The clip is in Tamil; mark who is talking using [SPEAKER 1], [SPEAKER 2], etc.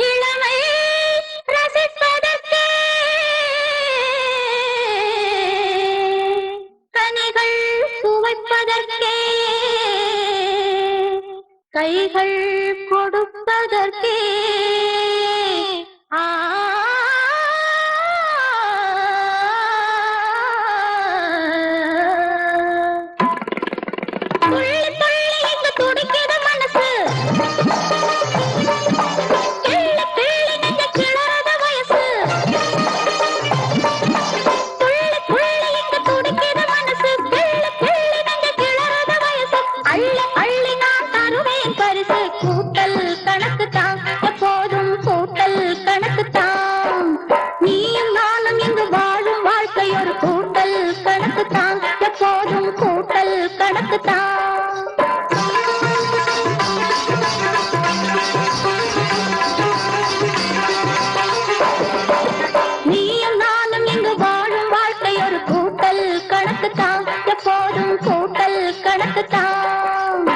[SPEAKER 1] இளமை ரசிப்பதற்கே கனிகள் சுவைப்பதற்கே கைகள் கொடுப்பதற்கே ஆ துள்ளி துள்ளி இங்கு துடிக்குது மனசு கிள்ளி கிள்ளி நெஞ்ச கிளறது வயசு துள்ளி துள்ளி இங்கு துடிக்குது மனசு கிள்ளி கிள்ளி நெஞ்ச கிளறது வயசு அள்ளி அள்ளி நான் தருவேன் பரிசு கூட்டல் கணக்கு தான் எப்போதும் கூட்டல் கணக்கு தான் நீயும் நானும் இங்கு வாழும் வாழ்க்கை ஒரு கூட்டல் கணக்கு தான் எப்போதும் கூட்டல் கணக்கு தான் நீயும் நானும் இங்கு வாழும் வாழ்க்கை ஒரு கூட்டல் கணக்கு தான் எப்போதும் கூட்டல் கணக்கு தான்